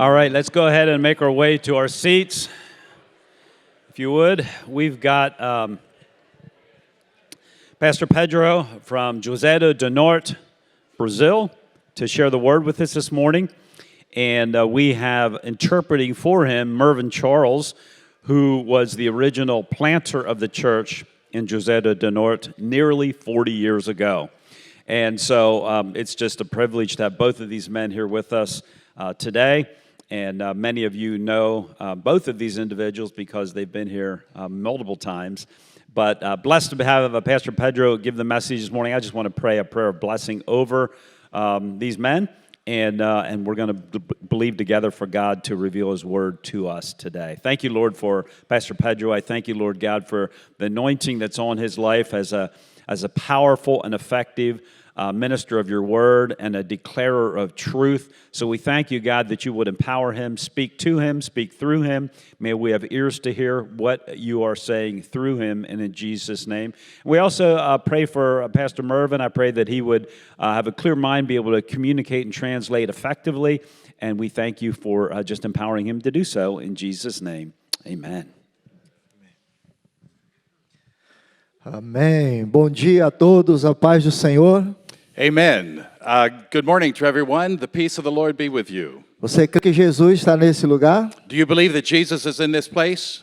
All right, let's go ahead and make our way to our seats. If you would, we've got Pastor Pedro from Juazeiro do Norte, Brazil, to share the word with us this morning. And we have interpreting for him Mervyn Charles, who was the original planter of the church in Juazeiro do Norte nearly 40 years ago. And so it's just a privilege to have both of these men here with us today. And many of you know both of these individuals because they've been here multiple times. But blessed to have Pastor Pedro give the message this morning. I just want to pray a prayer of blessing over these men. And we're going to believe together for God to reveal His Word to us today. Thank you, Lord, for Pastor Pedro. I thank you, Lord God, for the anointing that's on his life as a powerful and effective minister of your word and a declarer of truth. So we thank you, God, that you would empower him, speak to him, speak through him. May we have ears to hear what you are saying through him, and in Jesus' name. We also pray for Pastor Mervyn. I pray that he would have a clear mind, be able to communicate and translate effectively, and we thank you for just empowering him to do so. In Jesus' name, amen. Amém. Bom dia a todos, a paz do Senhor. Amen. Good morning to everyone. The peace of the Lord be with you. Você crê que Jesus está nesse lugar? Do you believe that Jesus is in this place?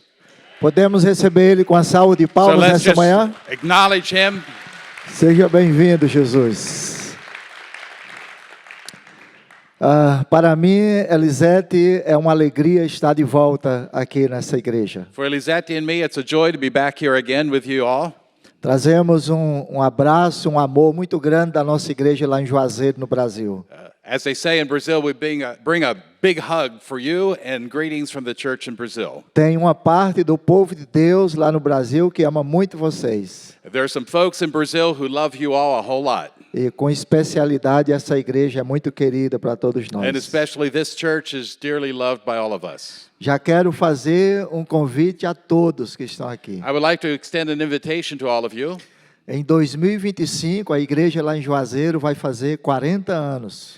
Podemos receber Ele com a salva de So palmas let's nessa just manhã? acknowledge him. Seja bem-vindo, Jesus. Para mim, Elisete, é uma alegria estar de volta aqui nessa igreja. For Elisette and me, it's a joy to be back here again with you all. Trazemos um abraço, um amor muito grande da nossa igreja lá em Juazeiro, no Brasil. As they say in Brazil, we bring a big hug for you and greetings from the church in Brazil. Tem uma parte do povo de Deus lá no Brasil que ama muito vocês. There are some folks in Brazil who love you all a whole lot. E com especialidade essa igreja é muito querida para todos nós. And especially this church is dearly loved by all of us. Já quero fazer um convite a todos que estão aqui. I would like to extend an invitation to all of you. Em 2025, a igreja lá em Juazeiro vai fazer 40 anos.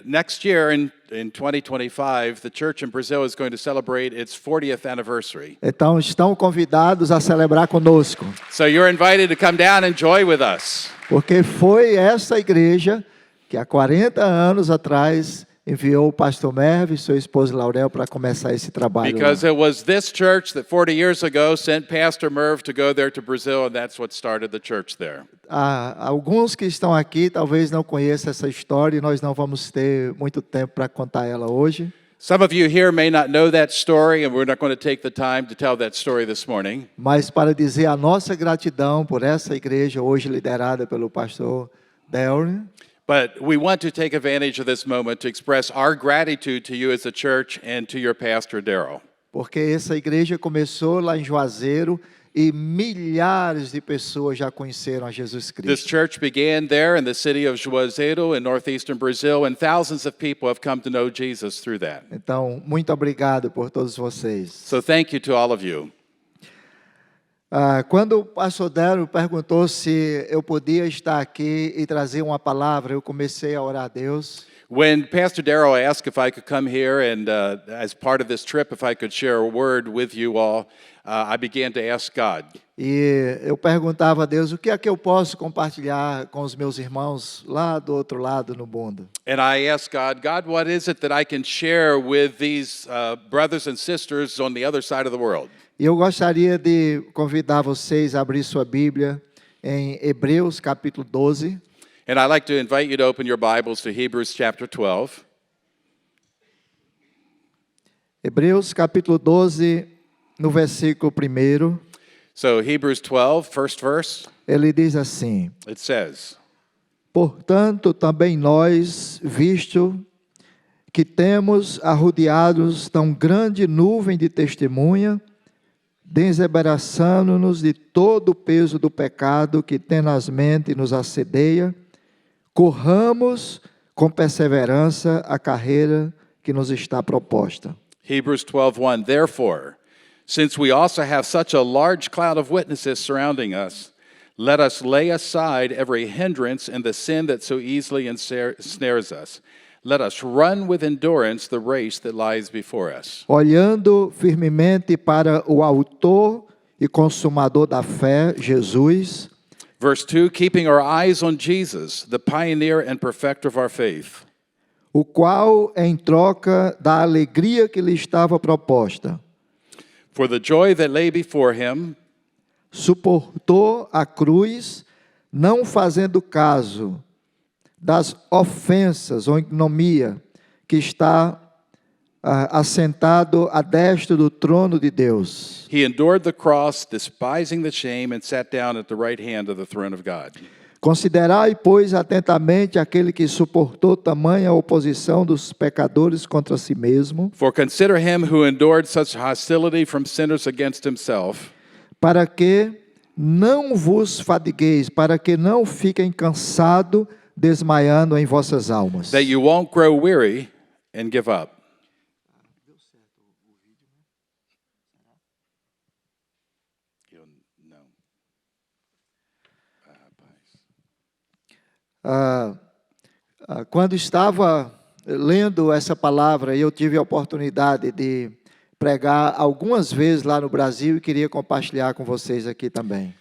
Next year, in 2025, the church in Brazil is going to celebrate its 40th anniversary. Então, estão convidados a celebrar conosco. So you're invited to come down and join with us. Porque foi essa igreja que há 40 anos atrás enviou o pastor Mervyn e sua esposa Laurel para começar esse trabalho. Because it was this church that 40 years ago sent Pastor Merv to go there to Brazil, and that's what started the church there. Alguns que estão aqui talvez não conheçam essa história e nós não vamos ter muito tempo para contar ela hoje. Some of you here may not know that story, and we're not going to take the time to tell that story this morning. Mas para dizer a nossa gratidão por essa igreja hoje liderada pelo pastor Darren. But we want to take advantage of this moment to express our gratitude to you as a church and to your pastor, Daryl. Porque essa igreja começou lá em Juazeiro e milhares de pessoas já conheceram a Jesus Cristo. This church began there in the city of Juazeiro in northeastern Brazil, and thousands of people have come to know Jesus through that. Então, muito obrigado por todos vocês. So thank you to all of you. Quando o pastor Darren perguntou se eu podia estar aqui e trazer uma palavra, eu comecei a orar a Deus. When Pastor Darrell asked if I could come here and as part of this trip, if I could share a word with you all, I began to ask God. E eu perguntava a Deus, o que é que eu posso compartilhar com os meus irmãos lá do outro lado no mundo? And I asked God, what is it that I can share with these brothers and sisters on the other side of the world? E eu gostaria de convidar vocês a abrir sua Bíblia em Hebreus capítulo 12. And I'd like to invite you to open your Bibles to Hebrews chapter 12. Hebreus capítulo 12, no versículo 1. So Hebrews 12, first verse, Ele diz assim: it says, portanto, também nós, visto que temos arrodeados tão grande nuvem de testemunha, desembaraçando-nos de todo o peso do pecado que tenazmente nos assedeia, corramos com perseverança a carreira que nos está proposta. Hebrews 12:1, therefore, since we also have such a large cloud of witnesses surrounding us, let us lay aside every hindrance and the sin that so easily ensnares us. let us run with endurance the race that lies before us. olhando firmemente para o autor e consumador da fé, Jesus, Verse 2, keeping our eyes on Jesus, the pioneer and perfecter of our faith, o qual, em troca da alegria que lhe estava proposta, for the joy that lay before him, suportou a cruz, não fazendo caso das ofensas ou ignomia que está assentado à destra do trono de Deus. he endured the cross, despising the shame, and sat down at the right hand of the throne of God. Considerai, pois, atentamente aquele que suportou tamanha oposição dos pecadores contra si mesmo, For consider him who endured such hostility from sinners against himself, para que não vos fadigueis, para que não fiquem cansados, desmaiando em vossas almas. that you won't grow weary and give up. Eu não. Quando estava lendo essa palavra, eu tive a oportunidade de pregar algumas vezes lá no Brasil e queria compartilhar com vocês aqui também.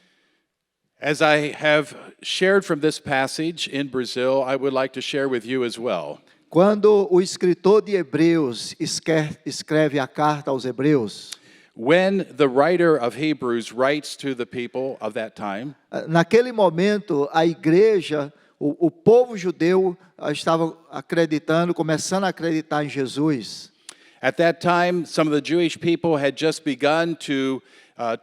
As I have shared from this passage in Brazil, I would like to share with you as well. Quando o escritor de Hebreus escreve a carta aos Hebreus, When the writer of Hebrews writes to the people of that time, naquele momento a igreja, o povo judeu estava acreditando, começando a acreditar em Jesus. at that time, some of the Jewish people had just begun to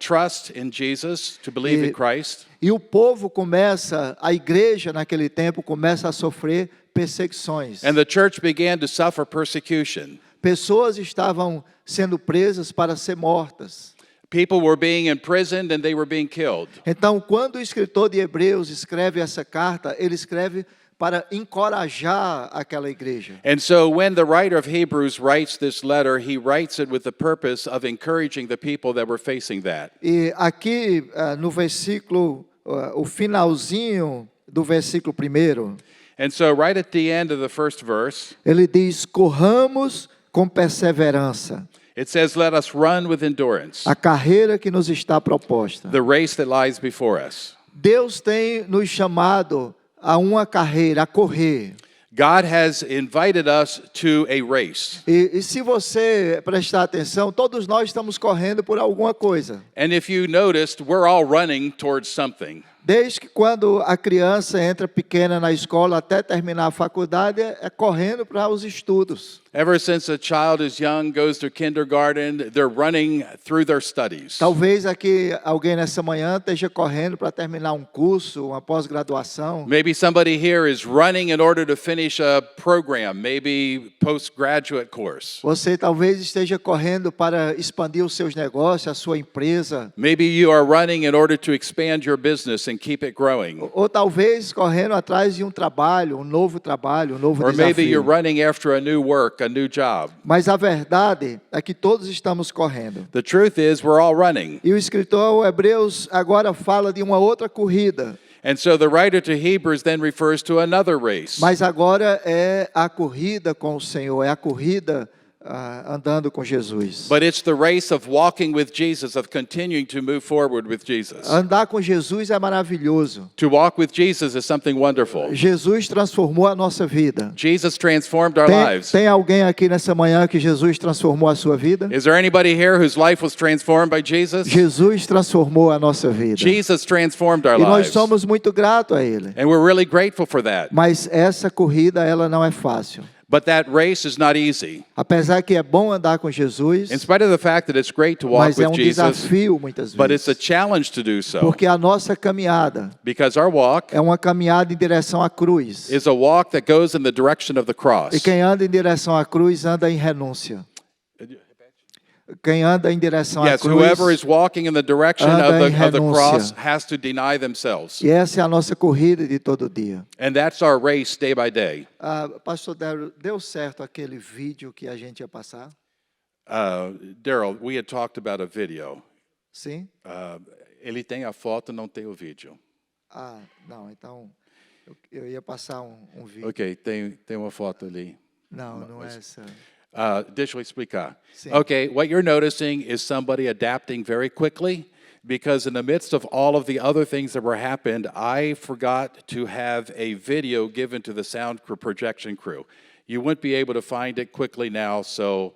trust in Jesus, to believe in Christ. E o povo começa, a igreja naquele tempo começa a sofrer perseguições. And the church began to suffer persecution. Pessoas estavam sendo presas para ser mortas. People were being imprisoned and they were being killed. Então, quando o escritor de Hebreus escreve essa carta, ele escreve para encorajar aquela igreja. And so when the writer of Hebrews writes this letter, he writes it with the purpose of encouraging the people that were facing that. E aqui no versículo, o finalzinho do versículo 1, And so right at the end of the first verse, ele diz: corramos com perseverança it says, let us run with endurance a carreira que nos está proposta. the race that lies before us. Deus tem nos chamado a uma carreira, a correr. God has invited us to a race. E se você prestar atenção, todos nós estamos correndo por alguma coisa. And if you noticed, we're all running towards something. Desde que quando a criança entra pequena na escola até terminar a faculdade, é correndo para os estudos. Ever since a child is young, goes to kindergarten, they're running through their studies. Talvez aqui alguém nessa manhã esteja correndo para terminar um curso, uma pós-graduação. Maybe somebody here is running in order to finish a program, maybe postgraduate course. Você talvez esteja correndo para expandir os seus negócios, a sua empresa. Maybe you are running in order to expand your business and keep it growing. Ou talvez correndo atrás de um trabalho, um novo Or maybe you're desafio. running after a new work, a new job. Mas a verdade é que todos estamos correndo. The truth is, we're all running. E o escritor Hebreus agora fala de uma outra corrida. And so the writer to Hebrews then refers to another race. Mas agora é a corrida com o Senhor, é a corrida andando com Jesus. But it's the race of walking with Jesus, of continuing to move forward with Jesus. Andar com Jesus é maravilhoso. To walk with Jesus is something wonderful. Jesus transformou a nossa vida. Jesus transformed our Tem, lives. tem alguém aqui nessa manhã que Jesus transformou a sua vida? Is there anybody here whose life was transformed by Jesus? Jesus transformou a nossa vida. Jesus transformed our E nós lives. somos muito gratos a Ele. And we're really grateful for that. Mas essa corrida, ela não é fácil. But that race is not easy. Apesar que é bom andar com Jesus, In spite of the fact that it's great to walk mas é with um Jesus, desafio muitas but it's a vezes. challenge to do so. Porque a nossa caminhada Because our walk é uma caminhada em direção à cruz. is a walk that goes in the direction of the cross. E quem anda em direção à cruz anda em renúncia. Quem anda em direção à Yes, cruz, whoever is walking in the direction anda em of the cross renúncia. has to deny themselves. e essa é a nossa corrida de todo dia. And that's our race day by day. Pastor Daryl, deu certo aquele vídeo que a gente ia passar? Daryl, we had talked about a video. Sim? Ele tem a foto, não tem o vídeo. Não, então eu ia passar um vídeo. Ok, tem uma foto ali. Não, não é essa. Deixa eu explicar. Sim. Okay, what you're noticing is somebody adapting very quickly because in the midst of all of the other things that were happened, I forgot to have a video given to the sound projection crew. You wouldn't be able to find it quickly now, so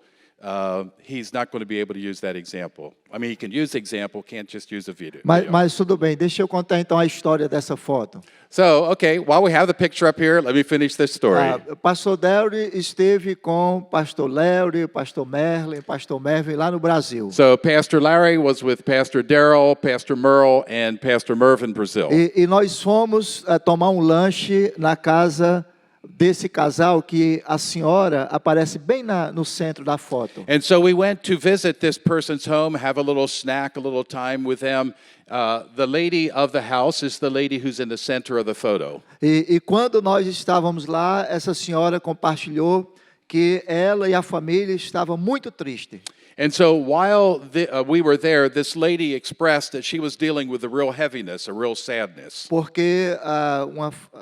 he's not going to be able to use that example. I mean, he can use the example, can't just use a video. Mas tudo bem, deixa eu contar então a história dessa foto. So, okay, while we have the picture up here, let me finish this story. Pastor Delry esteve com Pastor Léo, Pastor Merlin, Pastor Mervin lá no Brasil. So Pastor Larry was with Pastor Darrell, Pastor Merle, and Pastor Merv in Brazil. E nós fomos tomar um lanche na casa desse casal que a senhora aparece bem no centro da foto. And so we went to visit this person's home, have a little snack, a little time with them. The lady of the house is the lady who's in the center of the photo. E quando nós estávamos lá, essa senhora compartilhou que ela e a família estavam muito tristes. And so while we were there, this lady expressed that she was dealing with a real heaviness, a real sadness. Porque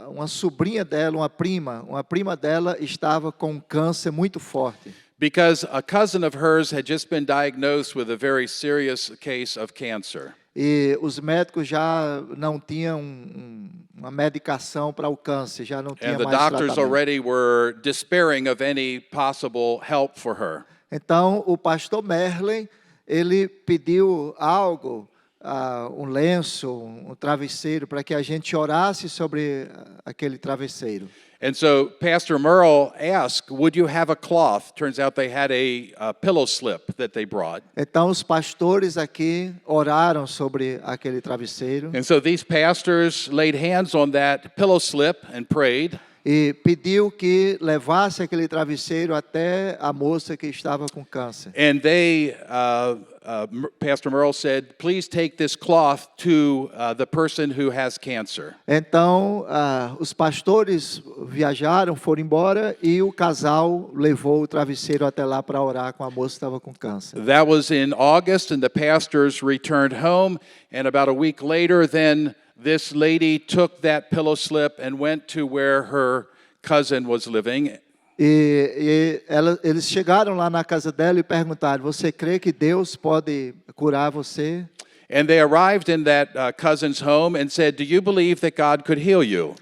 uma sobrinha dela, uma prima dela estava com um câncer muito forte. Because a cousin of hers had just been diagnosed with a very serious case of cancer. E os médicos já não tinham uma medicação para o câncer, já não tinha And the mais doctors tratamento. already were despairing of any possible help for her. Então, o pastor Merlin, ele pediu algo, um lenço, um travesseiro, para que a gente orasse sobre aquele travesseiro. And so Pastor Merle asked, would you have a cloth? Turns out they had a pillow slip that they brought. Então, os pastores aqui oraram sobre aquele travesseiro And so these pastors laid hands on that pillow slip and prayed. e pediu que levasse aquele travesseiro até a moça que estava com câncer. And they, Pastor Merle said, please take this cloth to the person who has cancer. Então, os pastores viajaram, foram embora e o casal levou o travesseiro até lá para orar com a moça que estava com câncer. That was in August, and the pastors returned home. And about a week later, then this lady took that pillow slip and went to where her cousin was living. Eles chegaram lá na casa dela e perguntaram: você crê que Deus pode curar você? And they arrived in that cousin's home and said, do you believe that God could heal you?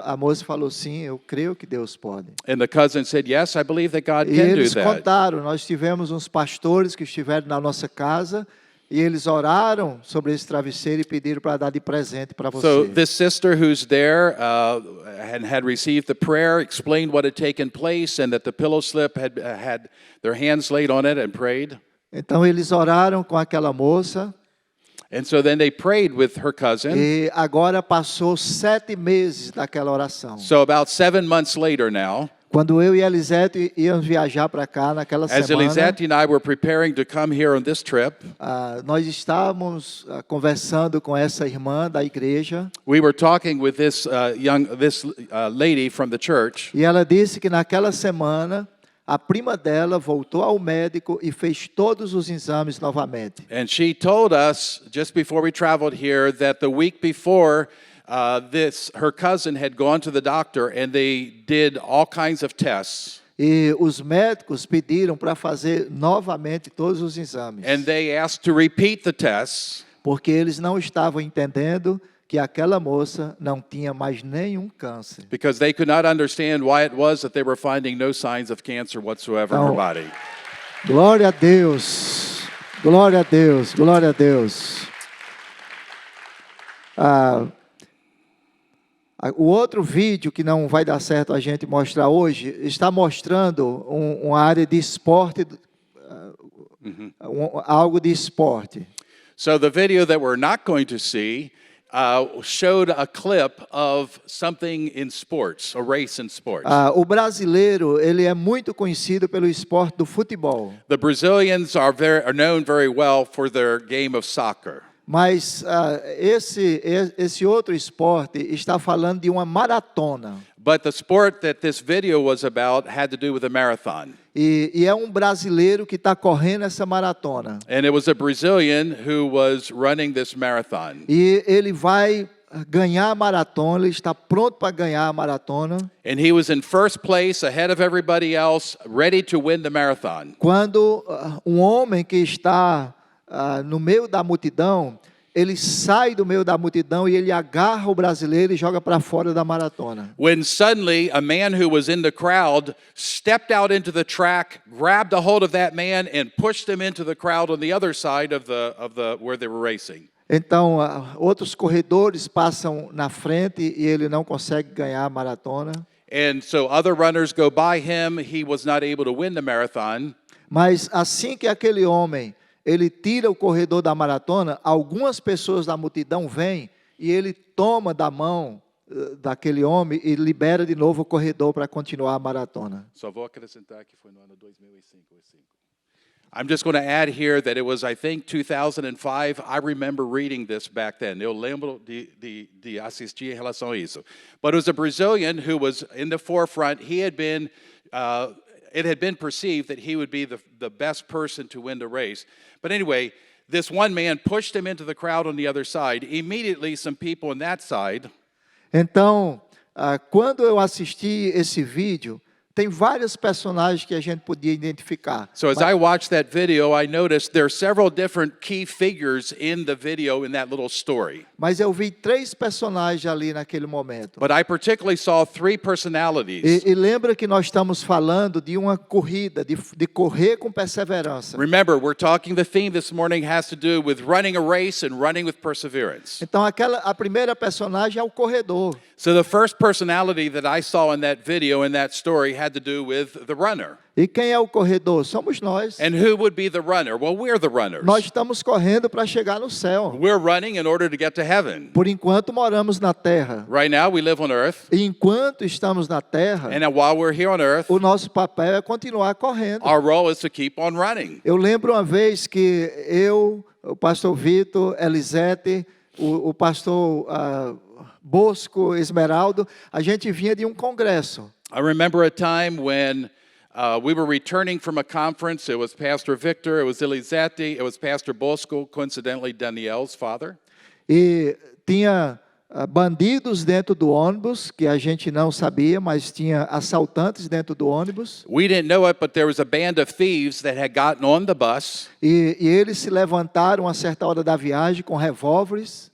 A moça falou: sim, eu creio que Deus pode. And the cousin said, yes, I believe that God E can do eles that. contaram: nós tivemos uns pastores que estiveram na nossa casa e eles oraram sobre esse travesseiro e pediram para dar de presente para você. So this sister who's there had received the prayer, explained what had taken place, and that the pillow slip had their hands laid on it and prayed. Então eles oraram com aquela moça And so then they prayed with her cousin. e agora passou 7 meses daquela oração. So about 7 months later now, Quando eu e Elisete íamos viajar para cá naquela as semana, Elisette and I were preparing to come here on this trip, nós estávamos conversando com essa irmã da igreja we were talking with this lady from the church. e ela disse que naquela semana a prima dela voltou ao médico e fez todos os exames novamente. And she told us just before we traveled here that the week before her cousin had gone to the doctor and they did all kinds of tests. E os médicos pediram para fazer novamente todos os exames, And they asked to repeat the tests porque eles não estavam entendendo que aquela moça não tinha mais nenhum câncer. because they could not understand why it was that they were finding no signs of cancer whatsoever in her Então, body. Glória a Deus, glória a Deus, glória a Deus. O outro vídeo que não vai dar certo a gente mostrar hoje está mostrando uma área de esporte, algo de esporte. So the video that we're not going to see showed a clip of something in sports, a race in sports. O brasileiro, ele é muito conhecido pelo esporte do futebol. The Brazilians are known very well for their game of soccer. Mas esse outro esporte está falando de uma maratona. But the sport that this video was about had to do with a marathon. E é um brasileiro que está correndo essa maratona. And it was a Brazilian who was running this marathon. E ele vai ganhar a maratona, ele está pronto para ganhar a maratona. And he was in first place ahead of everybody else, ready to win the marathon. Quando um homem que está no meio da multidão, ele sai do meio da multidão e ele agarra o brasileiro e joga para fora da maratona. When suddenly a man who was in the crowd stepped out into the track, grabbed a hold of that man and pushed him into the crowd on the other side of the where they were racing. Então, outros corredores passam na frente e ele não consegue ganhar a maratona. And so other runners go by him. He was not able to win the marathon. Mas assim que aquele homem, ele tira o corredor da maratona, algumas pessoas da multidão vêm e ele toma da mão daquele homem e libera de novo o corredor para continuar a maratona. Só vou acrescentar que foi no ano 2005 ou 2005. I'm just going to add here that it was, I think, 2005. I remember reading this back then. Eu lembro de assistir em relação a isso. But it was a Brazilian who was in the forefront. He had been, it had been perceived that he would be the best person to win the race. But anyway, this one man pushed him into the crowd on the other side. Immediately, some people on that side. Então, quando eu assisti esse vídeo, tem vários personagens que a gente podia identificar. So as I watched that video, I noticed there are several different key figures in the video in that little story. Mas eu vi 3 personagens ali naquele momento. But I particularly saw 3 personalities. E lembra que nós estamos falando de uma corrida, de correr com perseverança. Remember, we're talking, the theme this morning has to do with running a race and running with perseverance. Então a primeira personagem é o corredor. So the first personality that I saw in that video, in that story, had to do with the runner. E quem é o corredor? Somos nós. And who would be the runner? Well, we're the runners. Nós estamos correndo para chegar no céu. We're running in order to get to heaven. Por enquanto moramos na terra. Right now, we live on earth. E enquanto estamos na terra, And while we're here on earth, o nosso papel é continuar correndo. our role is to keep on running. Eu lembro uma vez que eu, o pastor Vitor, Elisete, o pastor Bosco, Esmeraldo, a gente vinha de um congresso. I remember a time when we were returning from a conference. It was Pastor Victor, it was Elizete, it was Pastor Bosco, coincidentally Danielle's father. E tinha bandidos dentro do ônibus, que a gente não sabia, mas tinha assaltantes dentro do ônibus. We didn't know it, but there was a band of thieves that had gotten on the bus. E eles se levantaram a certa hora da viagem com revólveres.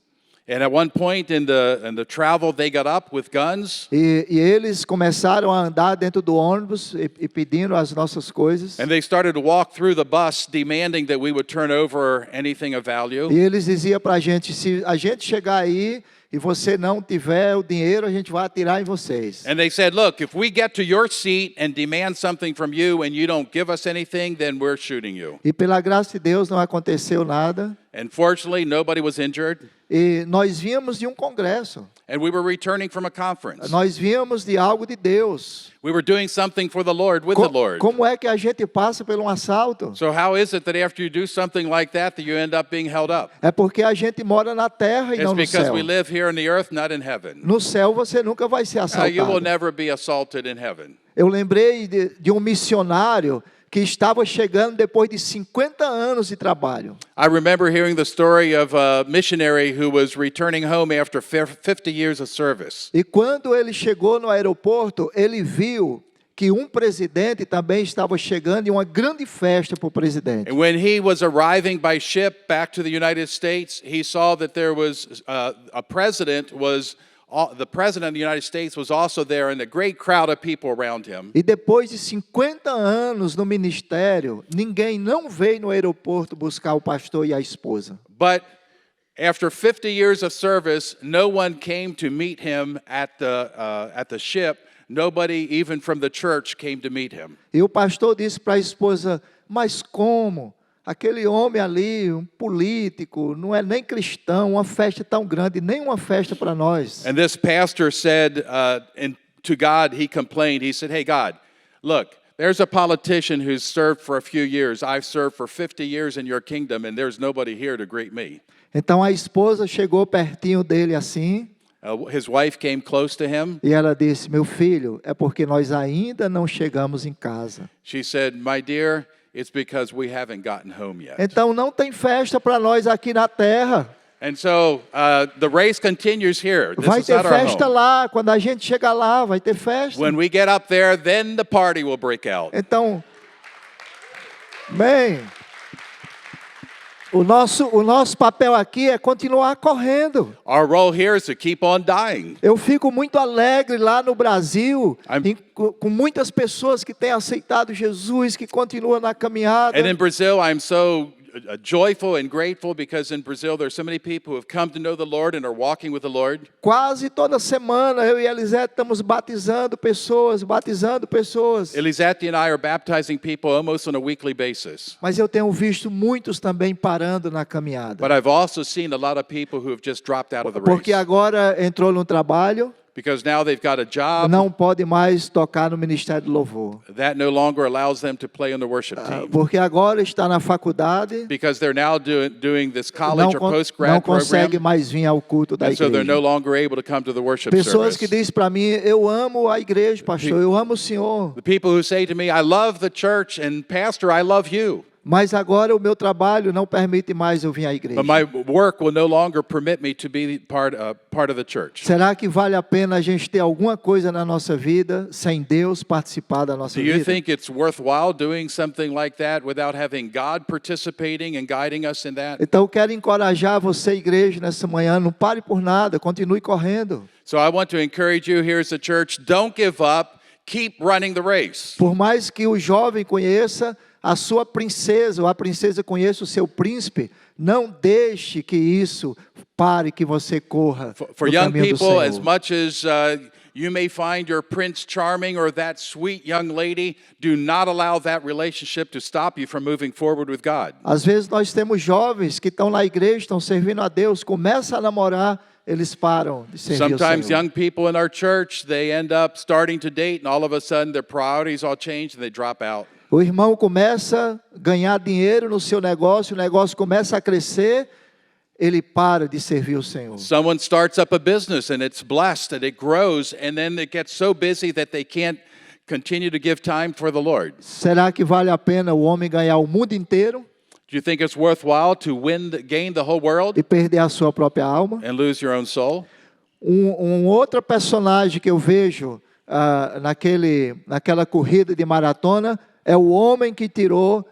And at one point in the travel, they got up with guns. E eles começaram a andar dentro do ônibus e pedindo as nossas coisas. And they started to walk through the bus, demanding that we would turn over anything of value. E eles diziam para a gente, se a gente chegar aí e você não tiver o dinheiro, a gente vai atirar em vocês. And they said, look, if we get to your seat and demand something from you and you don't give us anything, then we're shooting you. E pela graça de Deus não aconteceu nada. And fortunately, nobody was injured. E nós vínhamos de um congresso. And we were returning from a conference. Nós vínhamos de algo de Deus. We were doing something for the Lord, with the Lord. Como é que a gente passa por um assalto? So how is it that after you do something like that you end up being held up? É porque a gente mora na terra e It's não no because céu. we live here on the earth, not in heaven. No céu você nunca vai ser You will assaltado. never be assaulted in heaven. Eu lembrei de um missionário que estava chegando depois de 50 anos de trabalho. I remember hearing the story of a missionary who was returning home after 50 years of service. E quando ele chegou no aeroporto, ele viu que um presidente também estava chegando e uma grande festa para o presidente. And when he was arriving by ship back to the United States, he saw that there was the president of the United States was also there and a great crowd of people around him. E depois de 50 anos no ministério, ninguém não veio no aeroporto buscar o pastor e a esposa. But after 50 years of service, no one came to meet him at the ship. Nobody, even from the church, came to meet him. E o pastor disse para a esposa, mas como? Aquele homem ali, um político, não é nem cristão, uma festa tão grande, nem uma festa para nós. And this pastor said, to God, he complained. He said, hey, God, look, there's a politician who's served for a few years. I've served for 50 years in your kingdom, and there's nobody here to greet me. Então a esposa chegou pertinho dele assim, His wife came close to him. e ela disse, meu filho, é porque nós ainda não chegamos em casa. She said, my dear, it's because we haven't gotten home yet. Então não tem festa para nós aqui na terra. And so the race continues here. This Vai is ter not our festa home. lá, quando a gente chegar lá, vai ter festa. When we get up there, then the party will break out. Então, bem, o nosso papel aqui é continuar correndo. Our role here is to keep on dying. Eu fico muito alegre lá no Brasil, I'm- com muitas pessoas que têm aceitado Jesus, que continuam na caminhada. And in Brazil, I'm so joyful and grateful because in Brazil, there's so many people who have come to know the Lord and are walking with the Lord. Quase toda semana eu e Elisete estamos batizando pessoas. Elisete and I are baptizing people almost on a weekly basis. Mas eu tenho visto muitos também parando na caminhada. But I've also seen a lot of people who have just dropped out of the Porque race. agora entrou no trabalho, Because now they've got a job não pode mais tocar no Ministério do Louvor. that no longer allows them to play on the worship team. Porque agora está na faculdade, Because they're now doing this não, college or não post-grad consegue program. mais vir ao culto da And so they're no igreja. longer able to come to the worship Pessoas que service. dizem para mim, eu amo a igreja, pastor, eu amo o Senhor. The people who say to me, I love the church, and Pastor, I love you. Mas agora o meu trabalho não permite mais eu vir à igreja. But my work will no longer permit me to be part of the church. Será que vale a pena a gente ter alguma coisa na nossa vida sem Deus participar da nossa Do you vida? think it's worthwhile doing something like that without having God participating and guiding us in that? Então eu quero encorajar você, igreja, nessa manhã, não pare por nada, continue correndo. So I want to encourage you here as a church, don't give up, keep running the race. Por mais que o jovem conheça a sua princesa, ou a princesa conheça o seu príncipe, não deixe que isso pare, que você corra For no young caminho do people, as Senhor. much as you may find your Prince Charming or that sweet young lady, do not allow that relationship to stop you from moving forward with God. Às vezes nós temos jovens que estão na igreja, estão servindo a Deus, começam a namorar, eles param de servir o Sometimes Senhor. young people in our church, they end up starting to date and all of a sudden their priorities all change and they drop out. O irmão começa a ganhar dinheiro no seu negócio, o negócio começa a crescer, ele para de servir o Senhor. Someone starts up a business and it's blessed and it grows and then it gets so busy that they can't continue to give time for the Lord. Será que vale a pena o homem ganhar o mundo inteiro Do you think it's worthwhile to gain the whole world e perder a sua própria alma? and lose your own soul? Outro personagem que eu vejo naquela corrida de maratona é o homem que tirou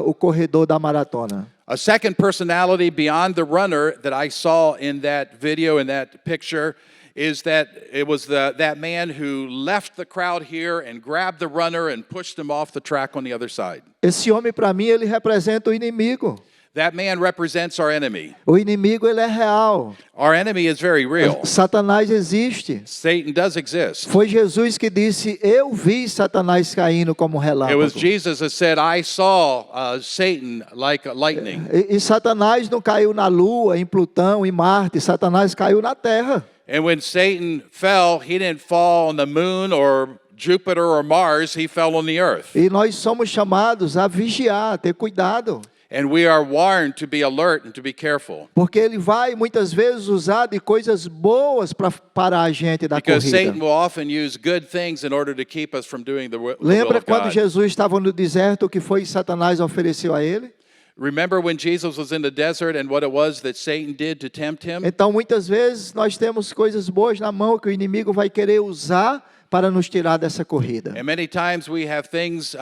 o corredor da maratona. A second personality beyond the runner that I saw in that video, in that picture, is that it was that man who left the crowd here and grabbed the runner and pushed him off the track on the other side. Esse homem, para mim, ele representa o inimigo. That man represents our enemy. O inimigo, ele é real. Our enemy is very real. Satanás existe. Satan does exist. Foi Jesus que disse, eu vi Satanás caindo como It was relâmpago. Jesus that said, I saw Satan like lightning. E Satanás não caiu na Lua, em Plutão, em Marte. Satanás caiu na Terra. And when Satan fell, he didn't fall on the moon or Jupiter or Mars, he fell on the earth. E nós somos chamados a vigiar, a ter cuidado. And we are warned to be alert and to be careful. Porque ele vai muitas vezes usar de coisas boas para parar a gente da Because Satan corrida. will often use good things in order to keep us from doing the will Lembra of quando God. Jesus estava no deserto, o que foi que Satanás ofereceu a ele? Remember when Jesus was in the desert and what it was that Satan did to tempt him? Então muitas vezes nós temos coisas boas na mão que o inimigo vai querer usar para nos tirar dessa corrida. And many times we have things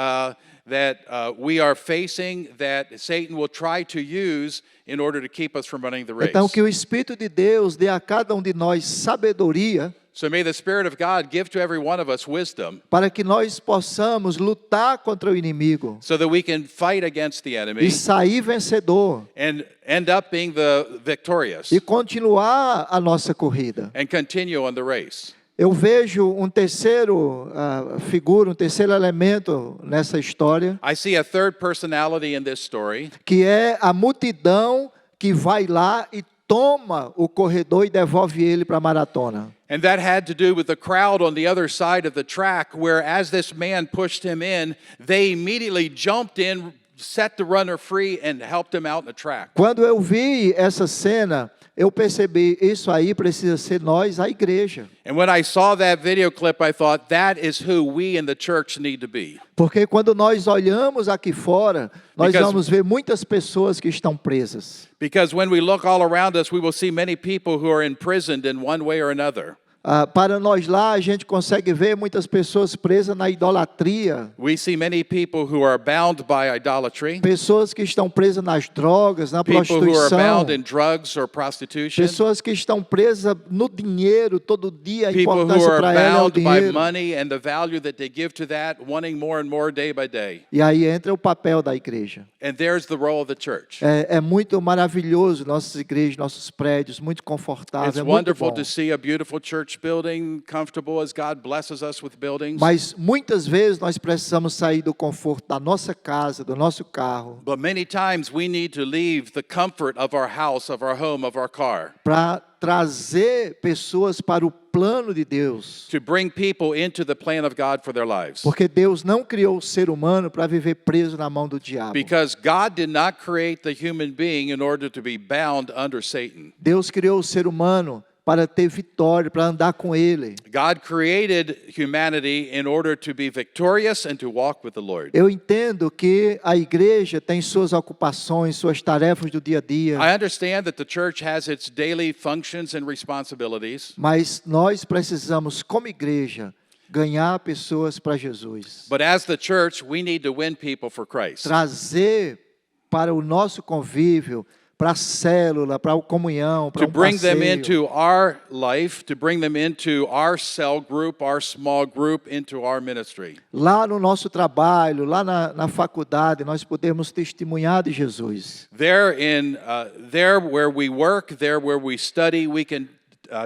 that we are facing that Satan will try to use in order to keep us from running the race. Então que o Espírito de Deus dê a cada um de nós sabedoria So may the Spirit of God give to every one of us wisdom para que nós possamos lutar contra o inimigo so that we can fight against the enemy e sair vencedor and end up being the victorious e continuar a nossa corrida. and continue on the race. Eu vejo um terceiro figura, um terceiro elemento nessa história, I see a third personality in this story, que é a multidão que vai lá e toma o corredor e devolve ele para a maratona. and that had to do with the crowd on the other side of the track, where as this man pushed him in, they immediately jumped in, set the runner free, and helped him out in the track. Quando eu vi essa cena, eu percebi, isso aí precisa ser nós, a igreja. And when I saw that video clip, I thought, that is who we in the church need to be. Porque quando nós olhamos aqui fora, nós Because- vamos ver muitas pessoas que estão presas. Because when we look all around us, we will see many people who are imprisoned in one way or another. Para nós lá, a gente consegue ver muitas pessoas presas na idolatria, We see many people who are bound by idolatry, pessoas que estão presas nas drogas, na people who are prostituição, bound in drugs or prostitution, pessoas que estão presas no dinheiro todo dia, a people who importância are para ela é o bound by dinheiro. money and the value that they give to that, wanting more and more day by day. E aí entra o papel da igreja. And there's the role of the church. É muito maravilhoso nossas igrejas, nossos prédios, muito confortável, It's é muito wonderful bom. to see a beautiful church building, comfortable as God blesses us with buildings. Mas muitas vezes nós precisamos sair do conforto da nossa casa, do nosso carro, But many times we need to leave the comfort of our house, of our home, of our car, para trazer pessoas para o plano de Deus. to bring people into the plan of God for their lives. Porque Deus não criou o ser humano para viver preso na mão do diabo. Because God did not create the human being in order to be bound under Satan. Deus criou o ser humano para ter vitória, para andar com Ele. God created humanity in order to be victorious and to walk with the Lord. Eu entendo que a igreja tem suas ocupações, suas tarefas do dia a dia, I understand that the church has its daily functions and responsibilities, mas nós precisamos, como igreja, ganhar pessoas para Jesus. but as the church, we need to win people for Christ. Trazer para o nosso convívio, para a célula, para a comunhão, para To um bring them passeio. into our life, to bring them into our cell group, our small group, into our ministry. Lá no nosso trabalho, lá na faculdade, nós podemos testemunhar de Jesus. There where we work, there where we study, we can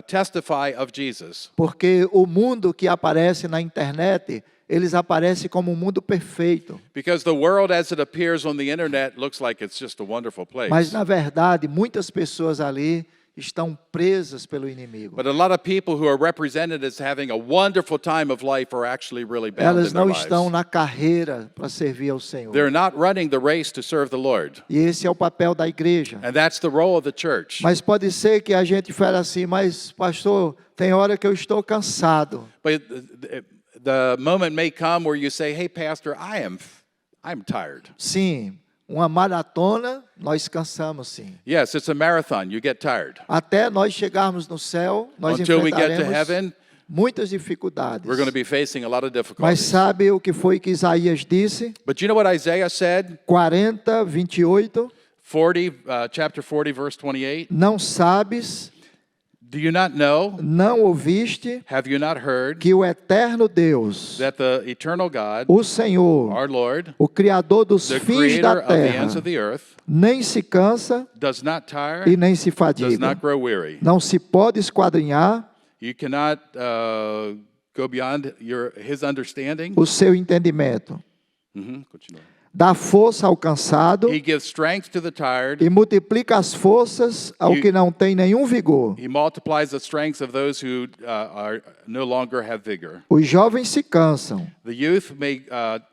testify of Jesus. Porque o mundo que aparece na internet, eles aparecem como um mundo perfeito. Because the world as it appears on the internet looks like it's just a wonderful place. Mas, na verdade, muitas pessoas ali estão presas pelo inimigo. But a lot of people who are represented as having a wonderful time of life are actually really bound Elas in their não lives. estão na carreira para servir ao Senhor. They're not running the race to serve the Lord. E esse é o papel da igreja. And that's the role of the church. Mas pode ser que a gente fale assim, mas pastor, tem hora que eu estou cansado. But the moment may come where you say, "Hey pastor, I'm tired." Sim, uma maratona, nós cansamos sim. Yes, it's a marathon. You get tired. Até nós chegarmos no céu, nós Until we get to enfrentaremos heaven, muitas dificuldades. we're going to be facing a lot of Mas difficulties. sabe o que foi que Isaías disse? But you know what Isaiah said? 40, 28. Chapter 40, verse 28. Não sabes, Do you not know? não ouviste, Have you not heard que o eterno Deus, that the eternal God, o Senhor, our Lord, o Criador dos the fins creator da of the ends terra, of the earth, nem se cansa does not tire, e nem se does fadiga. not grow weary? Não se pode esquadrinhar You cannot go beyond his understanding. o seu entendimento. Continua. Dá força ao cansado He gives strength to the tired. e multiplica as forças ao que não tem nenhum vigor. He multiplies the strengths of those who no longer have vigor. Os jovens se cansam The youth may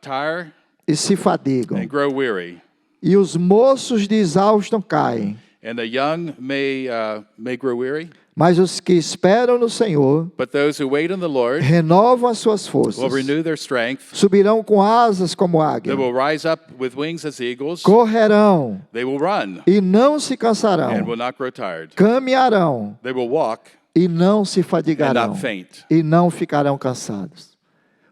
tire e se fadigam, and grow weary, e os moços de exaustam caem. and the young may grow weary. Mas os que esperam no Senhor But those who wait on the Lord renovam as suas forças. will renew their strength. Subirão com asas como águia. They will rise up with wings as eagles. Correrão They will run e não se and cansarão. will not grow tired. Caminharão They will walk e não se and fadigarão. not faint. E não ficarão cansados.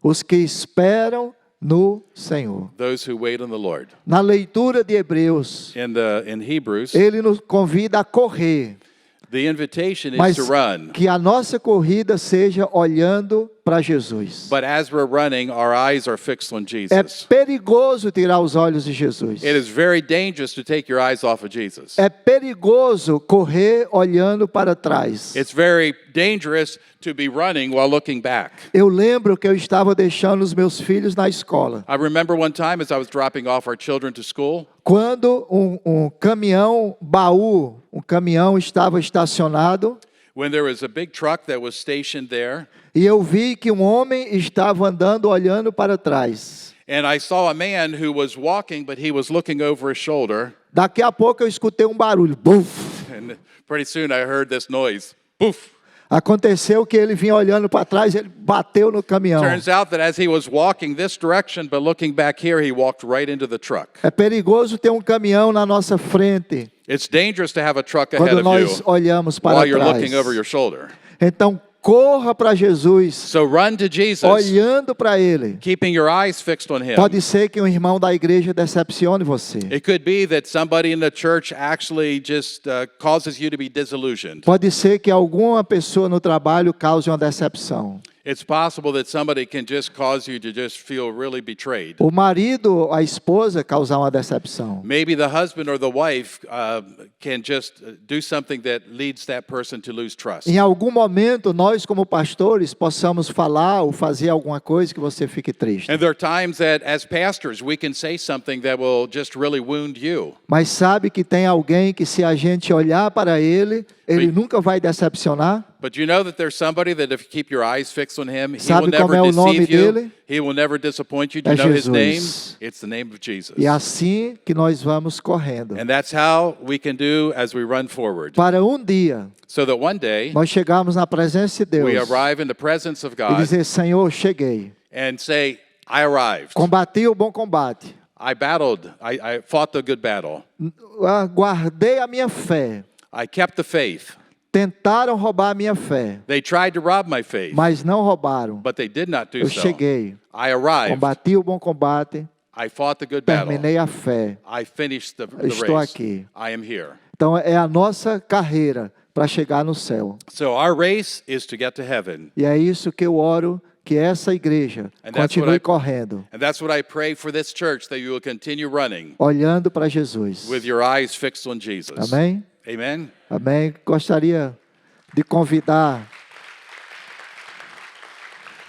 Os que esperam no Senhor. Those who wait on the Lord. Na leitura de Hebreus, In Hebrews, ele nos convida a correr, the invitation is mas to run. que a nossa corrida seja olhando para Jesus. But as we're running, our eyes are fixed on É Jesus. perigoso tirar os olhos de Jesus. It is very dangerous to take your eyes off of Jesus. É perigoso correr olhando para trás. It's very dangerous to be running while looking back. Eu lembro que eu estava deixando os meus filhos na escola, I remember one time as I was dropping off our children to school, quando um caminhão baú, um caminhão estava estacionado, when there was a big truck that was stationed there, e eu vi que um homem estava andando olhando para trás. and I saw a man who was walking, but he was looking over his shoulder. Daqui a pouco eu escutei um barulho. Bum! And pretty soon I heard this noise. Poof. Aconteceu que ele vinha olhando para trás, ele bateu no caminhão. Turns out that as he was walking this direction, but looking back here, he walked right into the truck. É perigoso ter um caminhão na nossa frente It's dangerous to have a truck ahead quando of nós you olhamos para while you're trás. looking over your shoulder. Então, corra para Jesus, So run to Jesus, olhando para Ele. keeping your eyes fixed on him. Pode ser que um irmão da igreja decepcione você. It could be that somebody in the church actually just causes you to be disillusioned. Pode ser que alguma pessoa no trabalho cause uma decepção. It's possible that somebody can just cause you to just feel really betrayed. O marido, a esposa causar uma decepção. Maybe the husband or the wife can just do something that leads that person to lose trust. Em algum momento, nós como pastores possamos falar ou fazer alguma coisa que você fique triste. And there are times that as pastors we can say something that will just really wound you. Mas sabe que tem alguém que se a gente olhar para ele, ele nunca vai decepcionar? But you know that there's somebody that if you keep your eyes fixed on him, he Sabe will como é never o nome deceive you. dele? He will never disappoint you. Do É you know his name? Jesus. It's the name of Jesus. E é assim que nós vamos correndo. And that's how we can do as we run forward. Para um dia, So that one day nós chegarmos na presença de we Deus arrive in the presence of e God dizer, Senhor, cheguei. and say, I arrived. Combati o bom combate. I battled. I fought the good battle. Guardei a minha fé. I kept the faith. Tentaram roubar a minha fé, They tried to rob my faith, mas não roubaram. but they did not do Eu so. cheguei. I arrived. Combati o bom combate. I fought the good battle. Terminei a fé. I finished the Estou race. aqui. I am here. Então é a nossa carreira para chegar no céu. So our race is to get to heaven. E é isso que eu oro, que essa igreja And that's what continue I- correndo, And that's what I pray for this church, that you will continue running olhando para Jesus. with your eyes fixed on Jesus. Amém? Amen. Amém. Gostaria de convidar.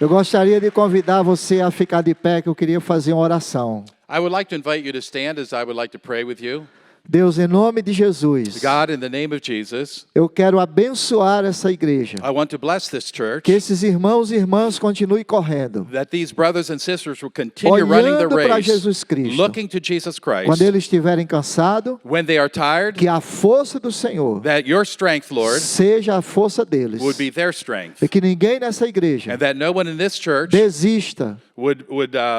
Eu gostaria de convidar você a ficar de pé, que eu queria fazer uma oração. I would like to invite you to stand as I would like to pray with you. Deus, em nome de Jesus, God, in the name of Jesus, eu quero abençoar essa igreja. I want to bless this church, Que esses irmãos e irmãs continuem correndo. that these brothers and sisters will continue running the Olhando para race, Jesus Cristo. looking to Jesus Christ. Quando eles estiverem cansados, When they are tired, que a força do Senhor that your strength, Lord, seja a força deles. would be their strength, E que ninguém nessa igreja and that no one in this church desista would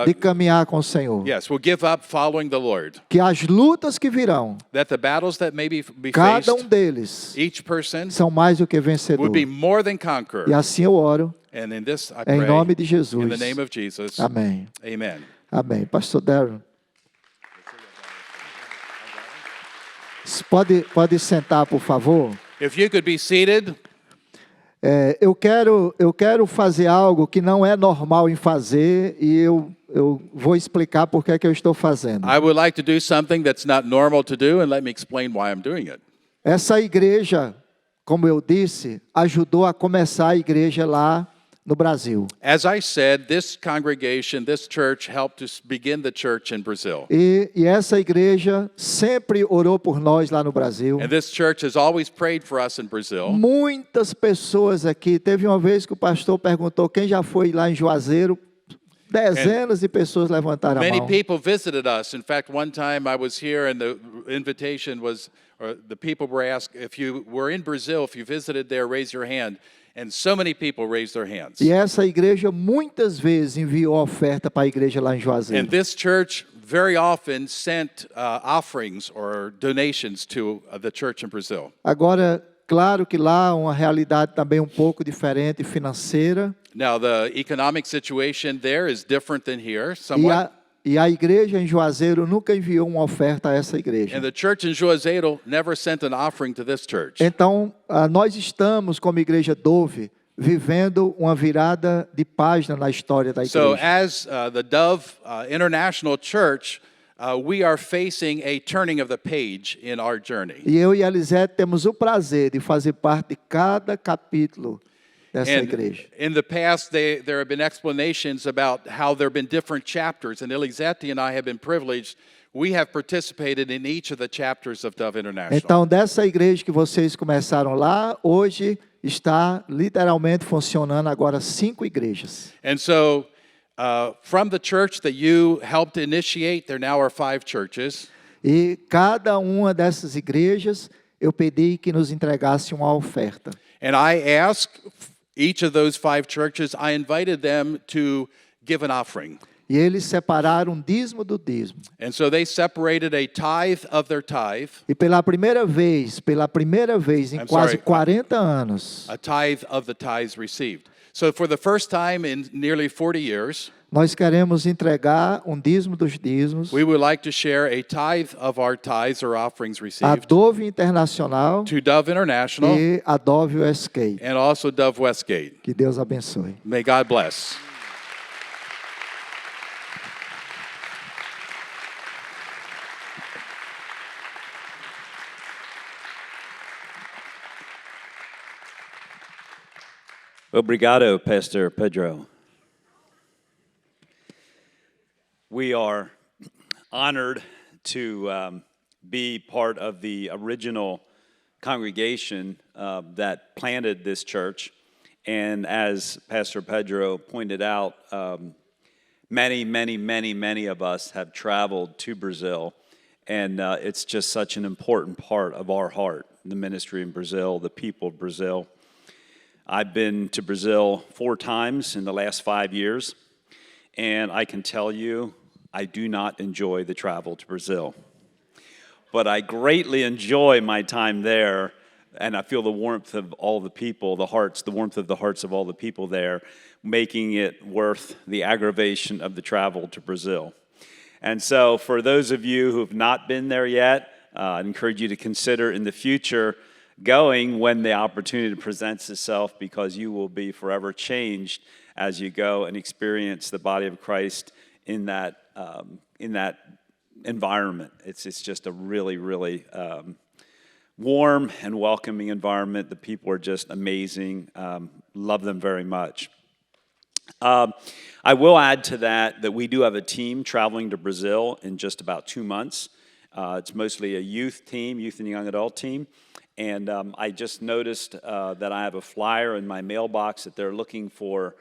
de caminhar com o Senhor. will give up following the Lord. Que as lutas que virão, That the battles that may be faced, cada deles each person são mais do que would vencedor. be more than E conqueror. assim eu oro, And in this I em pray, nome de in Jesus. the name of Jesus, Amém. amen. Amém. Pastor Darren. Pode sentar, por favor. If you could be seated, Eu quero fazer algo que não é normal em fazer e eu vou explicar por que é que eu estou fazendo. I would like to do something that's not normal to do, and let me explain why I'm doing it. Essa igreja, como eu disse, ajudou a começar a igreja lá no Brasil. As I said, this congregation, this church helped us begin the church in Brazil. E essa igreja sempre orou por nós lá no Brasil. And this church has always prayed for us in Brazil. Muitas pessoas aqui. Teve uma vez que o pastor perguntou quem já foi lá em Juazeiro. Dezenas de pessoas levantaram a Many mão. people visited us. In fact, one time I was here and the invitation was, or the people were asked, if you were in Brazil, if you visited there, raise your hand. And so many people raised their hands. E essa igreja muitas vezes enviou oferta para a igreja lá em Juazeiro. And this church very often sent offerings or donations to the church in Brazil. Agora, claro que lá uma realidade também um pouco diferente financeira. Now, the economic situation there is different than here, somewhat. E a igreja em Juazeiro nunca enviou uma oferta a essa igreja. And the church in Juazeiro never sent an offering to this church. Então, nós estamos, como igreja Dove, vivendo uma virada de página na história da So, igreja. as the Dove International Church, we are facing a turning of the page in our journey. E eu e a Elisete temos o prazer de fazer parte de cada capítulo dessa And igreja. in the past, there have been explanations about how there have been different chapters, and Elizete and I have been privileged. We have participated in each of the chapters of Dove International. Então, dessa igreja que vocês começaram lá, hoje está literalmente funcionando agora 5 igrejas. And so, from the church that you helped initiate, there now are 5 churches. E cada uma dessas igrejas eu pedi que nos entregasse uma oferta. And I asked each of those 5 churches, I invited them to give an offering. E eles separaram um dízimo do dízimo. And so they separated a tithe of their tithe, E pela primeira vez em I'm quase sorry, 40 anos, a tithe of the tithes received. So for the first time in nearly 40 years, nós queremos entregar um dízimo dos dízimos we would like to share a tithe of our tithes or offerings a received Dove Internacional to Dove International e a Dove USK. and also Dove Westgate. Que Deus abençoe. May God bless. Obrigado, Pastor Pedro. We are honored to be part of the original congregation that planted this church. And as Pastor Pedro pointed out, many of us have traveled to Brazil. And it's just such an important part of our heart, the ministry in Brazil, the people of Brazil. I've been to Brazil 4 times in the last 5 years, and I can tell you, I do not enjoy the travel to Brazil. But I greatly enjoy my time there, and I feel the warmth of all the people, the warmth of the hearts of all the people there, making it worth the aggravation of the travel to Brazil. And so for those of you who have not been there yet, I encourage you to consider in the future going when the opportunity presents itself, because you will be forever changed as you go and experience the body of Christ in that environment. It's just a really warm and welcoming environment. The people are just amazing. Love them very much. I will add to that we do have a team traveling to Brazil in just about 2 months. It's mostly a youth team, youth and young adult team. And I just noticed that I have a flyer in my mailbox that they're looking for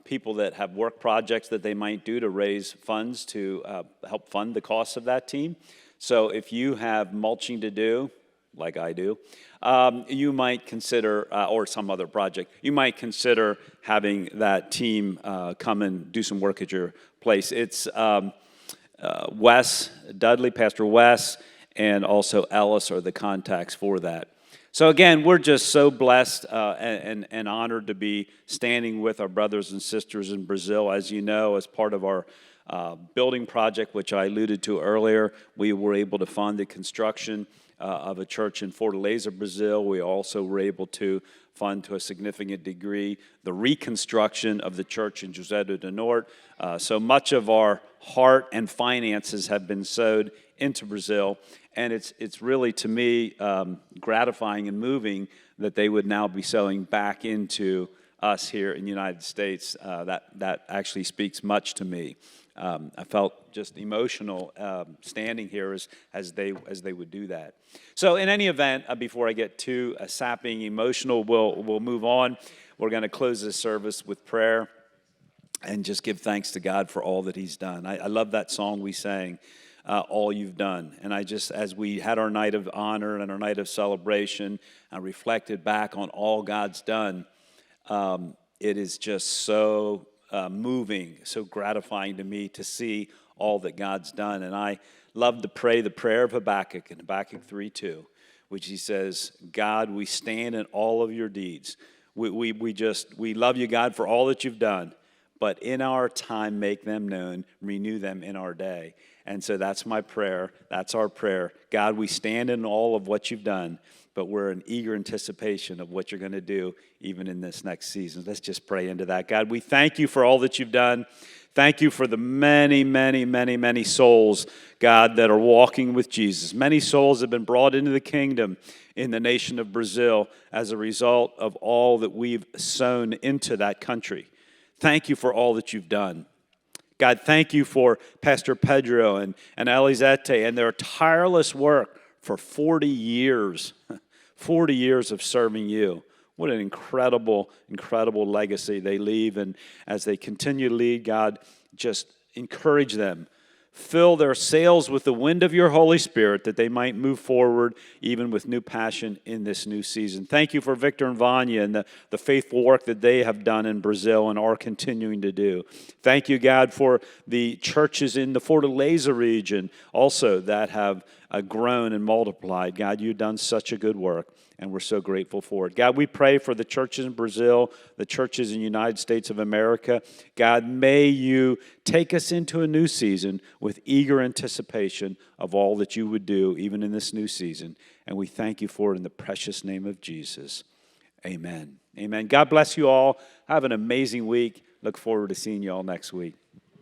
people that have work projects that they might do to raise funds to help fund the costs of that team. So if you have mulching to do, like I do, you might consider, or some other project, you might consider having that team come and do some work at your place. It's Wes Dudley, Pastor Wes, and also Ellis are the contacts for that. So again, we're just so blessed and honored to be standing with our brothers and sisters in Brazil. As you know, as part of our building project, which I alluded to earlier, we were able to fund the construction of a church in Fortaleza, Brazil. We also were able to fund to a significant degree the reconstruction of the church in José do Norte. So much of our heart and finances have been sowed into Brazil, and it's really, to me, gratifying and moving that they would now be sowing back into us here in the United States. That actually speaks much to me. I felt just emotional standing here as they would do that. So in any event, before I get too sapping emotional, we'll move on. We're going to close this service with prayer and just give thanks to God for all that He's done. I love that song we sang, All You've Done. And I just, as we had our night of honor and our night of celebration, I reflected back on all God's done. It is just so moving, so gratifying to me to see all that God's done. And I love to pray the prayer of Habakkuk in Habakkuk 3:2, which he says, God, we stand in all of your deeds. We love you, God, for all that you've done, but in our time make them known, renew them in our day. And so that's my prayer. That's our prayer. God, we stand in all of what you've done, but we're in eager anticipation of what you're going to do even in this next season. Let's just pray into that. God, we thank you for all that you've done. Thank you for the many souls, God, that are walking with Jesus. Many souls have been brought into the kingdom in the nation of Brazil as a result of all that we've sown into that country. Thank you for all that you've done. God, thank you for Pastor Pedro and Elizete and their tireless work for 40 years. 40 years of serving you. What an incredible legacy they leave. And as they continue to lead, God, just encourage them. Fill their sails with the wind of your Holy Spirit that they might move forward even with new passion in this new season. Thank you for Victor and Vanya and the faithful work that they have done in Brazil and are continuing to do. Thank you, God, for the churches in the Fortaleza region also that have grown and multiplied. God, you've done such a good work, and we're so grateful for it. God, we pray for the churches in Brazil, the churches in the United States of America. God, may you take us into a new season with eager anticipation of all that you would do, even in this new season. And we thank you for it in the precious name of Jesus. Amen. Amen. God bless you all. Have an amazing week. Look forward to seeing you all next week.